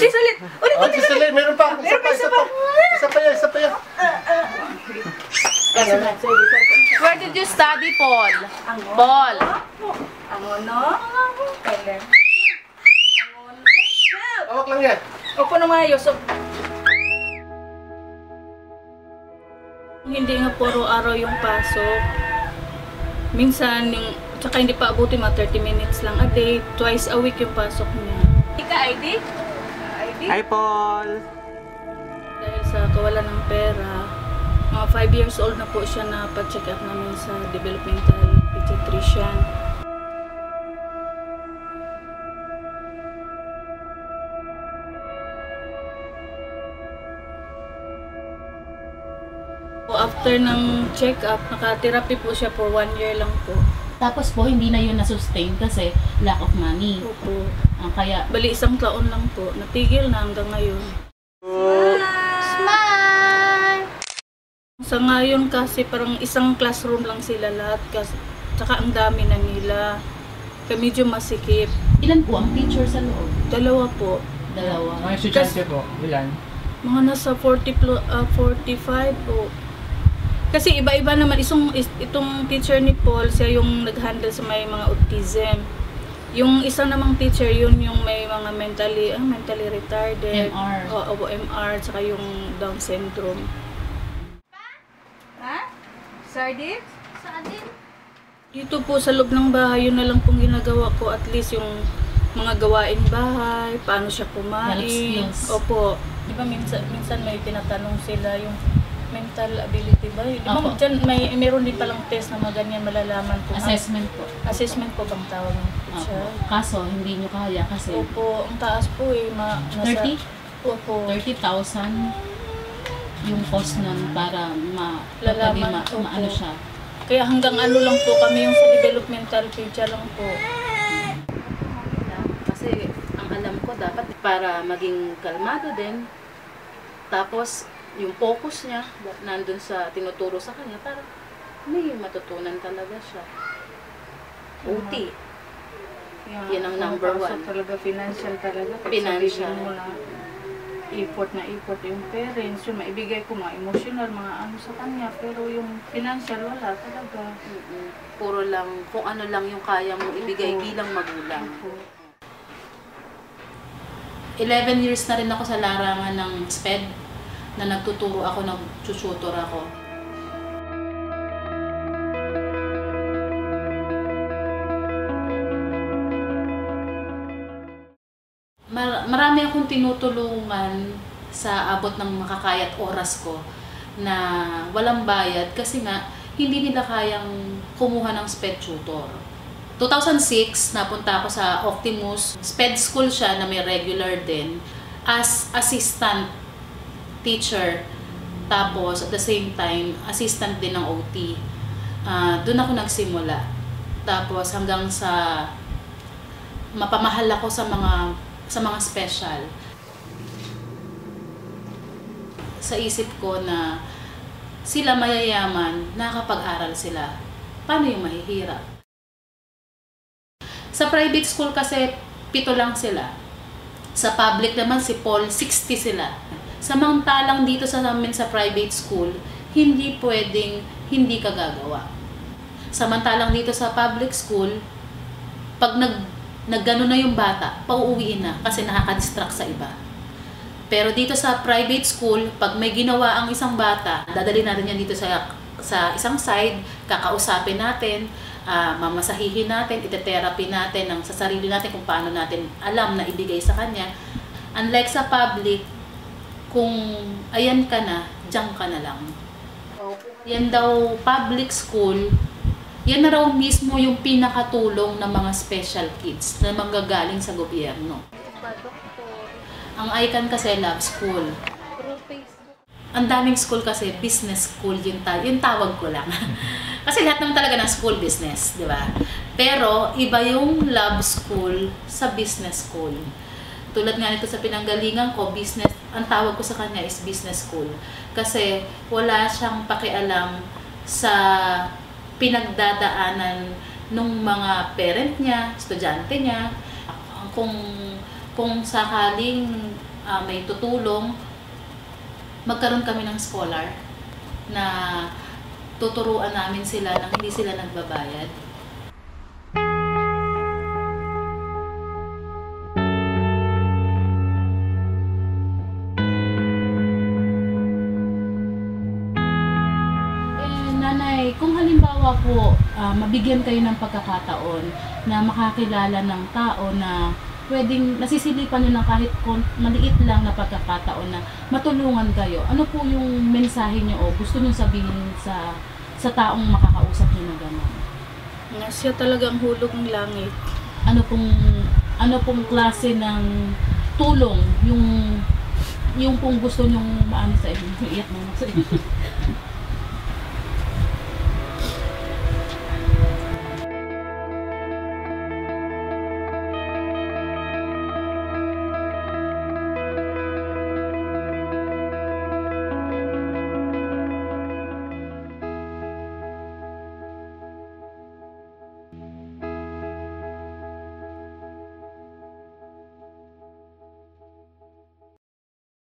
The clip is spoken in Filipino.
sis, ulit. Ulit, Oh, sis, ulit. Meron pa. Isa pa. Isa pa yan. Where did you study, Paul? Paul. Angono. Kailan? Awak lang yan. Opo naman, Yusuf. Hindi nga puro araw yung pasok. Minsan, tsaka hindi pa abutin mga 30 minutes lang a day. Twice a week yung pasok niya. Ika, ID? ID? Hi, Paul! Dahil sa kawalan ng pera, mga 5 years old na po siya na pa-check up namin sa developmental pediatrician. After ng check-up, naka-therapy po siya for 1 year lang po. Tapos po, hindi na yun na-sustain kasi lack of money. Opo. Kaya, Bali, 1 taon lang po. Natigil na hanggang ngayon. smile! Sa ngayon kasi parang isang classroom lang sila lahat. Tsaka ang dami na nila. Kaya medyo masikip. Ilan po ang teacher sa loob? 2 po. Dalawa. Mga estudyante po, ilan? Mga nasa 45 po. Kasi iba-iba naman. Itong teacher ni Paul, siya yung nag-handle sa may mga autism. Yung isa namang teacher, yun yung may mga mentally retarded. MR. Oo, MR, tsaka yung Down syndrome. Ha? Sardine? Sardine? Dito po sa loob ng bahay, yun na lang pong ginagawa ko. At least yung mga gawain bahay, paano siya kumain. Health skills. Opo. Di ba minsan may tinatanong sila yung mental ability ba? Di ba Opo. dyan meron din palang test na mga ganyan malalaman po. Assessment po. Assessment po bang tawag ng teacher? Opo. Kaso, hindi nyo kaya kasi Opo, ang taas po eh. Nasa, 30? Opo. 30,000 yung cost nun para Lalaman, opo. maano siya. Kaya hanggang ano lang po kami yung sa developmental picture lang po. Kasi ang alam ko dapat para maging kalmado din. Tapos yung focus niya nandun sa tinuturo sa kanya para may matutunan talaga siya. OT. Yan ang number one. Talaga financial talaga. Financial. Sabihin mo na effort yung parents, yung maibigay ko mga emotional, mga ano sa kanya, pero yung financial wala talaga. Puro lang, kung ano lang yung kaya mong ibigay bilang magulang. 11 years na rin ako sa larangan ng SPED na nagtuturo ako, nag-tutor ako. Marami akong tinutulungan sa abot ng makakaya at oras ko na walang bayad kasi nga hindi nila kayang kumuha ng SPED tutor. 2006, napunta ako sa Optimus. SPED school siya na may regular din as assistant teacher. Tapos at the same time, assistant din ng OT. Doon ako nagsimula. Tapos hanggang sa mapamahal ako sa mga special. Sa isip ko na sila mayayaman, nakakapag-aral sila. Paano yung mahihirap? Sa private school kasi, 7 lang sila. Sa public naman, si Paul, 60 sila. Samantalang dito sa amin sa private school, hindi pwedeng hindi ka gagawa. Samantalang dito sa public school, pag naggano na yung bata, pauuwiin na kasi nakaka-distract sa iba. Pero dito sa private school, pag may ginawa ang isang bata, dadali natin yan dito sa isang side, kakausapin natin, mamasahihin natin, ite-therapy natin sa sarili natin kung paano natin alam na ibigay sa kanya. Unlike sa public, kung ayan ka na, diyan ka na lang. Yan daw public school, yan na raw mismo yung pinakatulong ng mga special kids na manggagaling sa gobyerno. Ang ICAN kasi love school. Ang daming school kasi business school yung tawag ko lang. Kasi lahat naman talaga ng school business, di ba? Pero iba yung love school sa business school. Tulad nga nito sa pinanggalingan ko, business, ang tawag ko sa kanya is business school. Kasi wala siyang pakialam sa pinagdadaanan ng mga parent niya, estudyante niya. Kung sakaling may tutulong, magkaroon kami ng scholar na tuturuan namin sila nang hindi sila nagbabayad. Nanay, kung halimbawa po mabigyan kayo ng pagkakataon na makakilala ng tao na pwedeng nasisilipan nyo ng kahit maliit lang na pagkakataon na matulungan kayo, ano po yung mensahe nyo o gusto nyo sabihin sa taong makakausap nyo na gano'n? Nga siya talagang hulog ng langit. Ano pong klase ng tulong yung pong gusto nyong maano sa inyo? Iyak mo sa inyo.